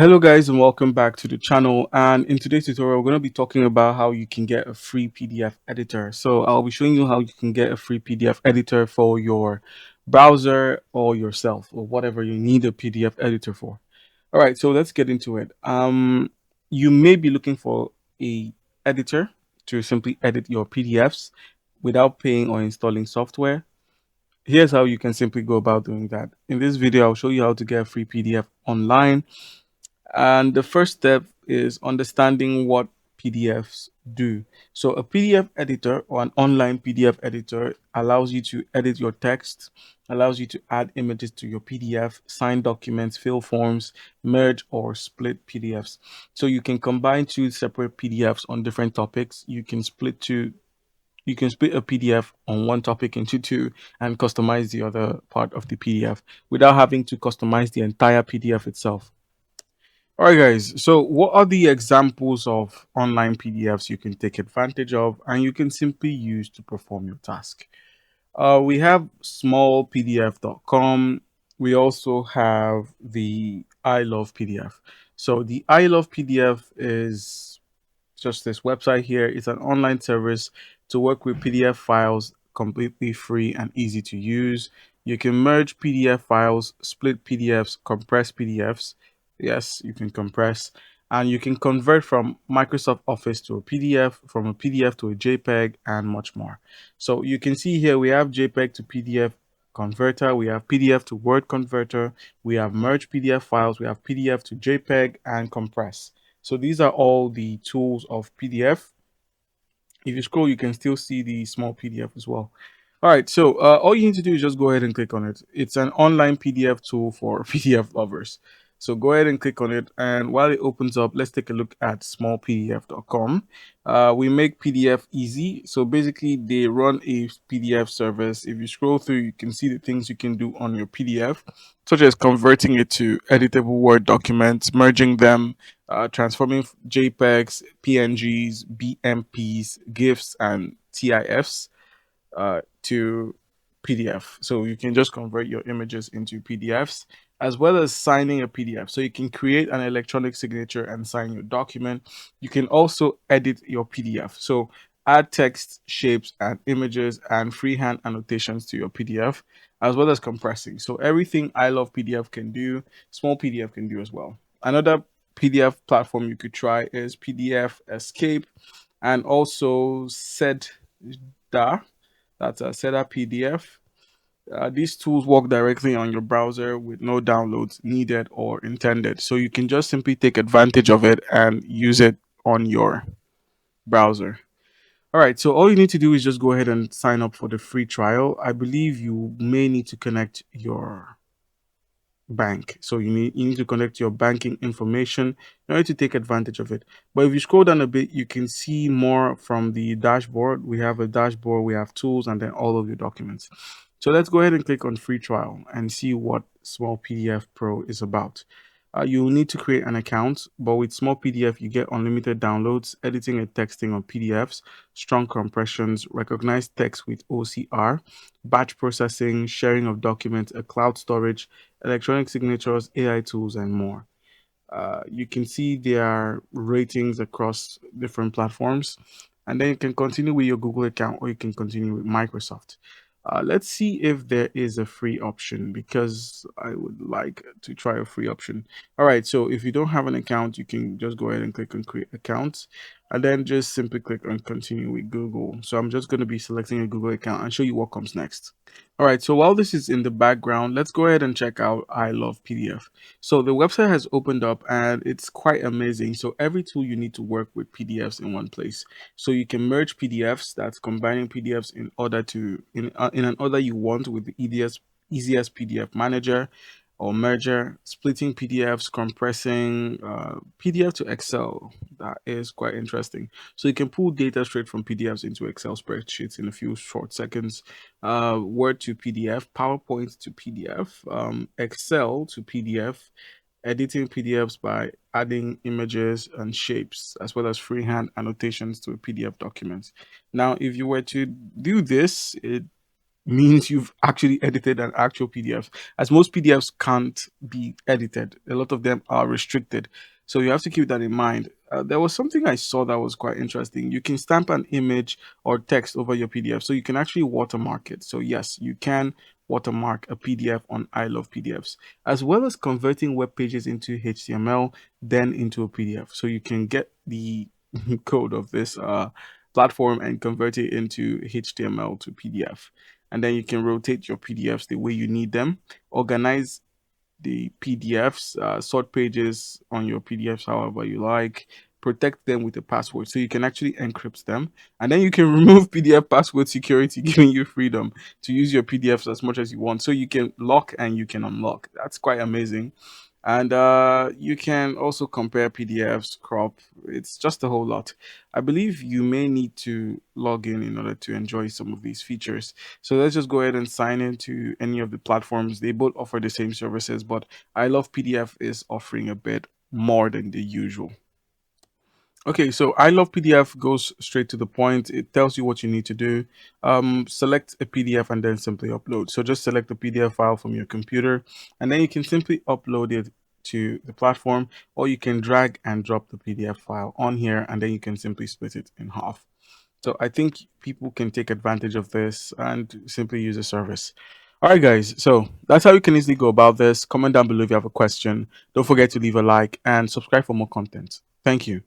Hello guys and welcome back to the channel, and in today's tutorial we're going to be talking about how you can get a free PDF editor. So I'll be showing you how you can get a free PDF editor for your browser or yourself or whatever you need a PDF editor for. All right, so let's get into it. You may be looking for a editor to simply edit your PDFs without paying or installing software. Here's how you can simply go about doing that. In this video I'll show you how to get a free PDF online, and the first step is understanding what PDFs do. So, a PDF editor or an online PDF editor allows you to edit your text, allows you to add images to your PDF, sign documents, fill forms, merge or split PDFs. So, you can combine two separate PDFs on different topics. You can split a PDF on one topic into two and customize the other part of the PDF without having to customize the entire PDF itself. All right, guys. So, what are the examples of online PDFs you can take advantage of and you can simply use to perform your task? We have smallpdf.com. We also have the I Love PDF. So, the I Love PDF is just this website here. It's an online service to work with PDF files completely free and easy to use. You can merge PDF files, split PDFs, compress PDFs. Yes, you can compress, and you can convert from Microsoft Office to a PDF, from a PDF to a JPEG, and much more. So you can see here we have JPEG to PDF converter, we have PDF to Word converter, we have merge PDF files, we have PDF to JPEG, and compress. So these are all the tools of PDF. If you scroll, you can still see the small PDF as well. All right, so all you need to do is just go ahead and click on it. It's an online PDF tool for PDF lovers. So go ahead and click on it. And while it opens up, let's take a look at smallpdf.com. We make PDF easy. So basically, they run a PDF service. If you scroll through, you can see the things you can do on your PDF, such as converting it to editable Word documents, merging them, transforming JPEGs, PNGs, BMPs, GIFs, and TIFs to PDF. So you can just convert your images into PDFs, as well as signing a PDF. So you can create an electronic signature and sign your document. You can also edit your PDF. So add text, shapes, and images and freehand annotations to your PDF, as well as compressing. So everything I Love PDF can do, Small PDF can do as well. Another PDF platform you could try is PDF Escape, and also Seda. That's a Seda PDF. These tools work directly on your browser with no downloads needed or intended. So you can just simply take advantage of it and use it on your browser. All right, so all you need to do is just go ahead and sign up for the free trial. I believe you may need to connect your bank. So you need to connect your banking information in order to take advantage of it. But if you scroll down a bit, you can see more from the dashboard. We have a dashboard, we have tools, and then all of your documents. So let's go ahead and click on free trial and see what Small PDF Pro is about. You will need to create an account, but with Small PDF, you get unlimited downloads, editing and texting on PDFs, strong compressions, recognized text with OCR, batch processing, sharing of documents, a cloud storage, electronic signatures, AI tools, and more. You can see their ratings across different platforms, and then you can continue with your Google account or you can continue with Microsoft. Let's see if there is a free option, because I would like to try a free option. All right, so if you don't have an account, you can just go ahead and click on create account, and then just simply click on continue with Google. So I'm just going to be selecting a Google account and show you what comes next. All right, so while this is in the background, let's go ahead and check out I Love PDF. So the website has opened up and it's quite amazing. So every tool you need to work with PDFs in one place. So you can merge PDFs, that's combining PDFs in an order you want with the easiest PDF manager or merger, splitting PDFs, compressing PDF to Excel. That is quite interesting. So you can pull data straight from PDFs into Excel spreadsheets in a few short seconds. Word to PDF, PowerPoint to PDF, Excel to PDF, editing PDFs by adding images and shapes, as well as freehand annotations to a PDF document. Now, if you were to do this, it means you've actually edited an actual PDF, as most PDFs can't be edited. A lot of them are restricted. So you have to keep that in mind. There was something I saw that was quite interesting. You can stamp an image or text over your PDF, so you can actually watermark it. So, yes, you can watermark a PDF on I Love PDFs, as well as converting web pages into HTML, then into a PDF. So you can get the code of this platform and convert it into HTML to PDF. And then you can rotate your PDFs the way you need them, organize the PDFs, sort pages on your PDFs however you like, protect them with a password so you can actually encrypt them. And then you can remove PDF password security, giving you freedom to use your PDFs as much as you want. So you can lock and you can unlock. That's quite amazing. And you can also compare PDFs, crop. It's just a whole lot. I believe you may need to log in order to enjoy some of these features. So let's just go ahead and sign into any of the platforms. They both offer the same services, but I Love PDF is offering a bit more than the usual. Okay, so I Love PDF goes straight to the point. It tells you what you need to do. Select a PDF and then simply upload. So just select the PDF file from your computer, and then you can simply upload it to the platform, or you can drag and drop the PDF file on here, and then you can simply split it in half. So I think people can take advantage of this and simply use the service. All right, guys. So that's how you can easily go about this. Comment down below if you have a question. Don't forget to leave a like and subscribe for more content. Thank you.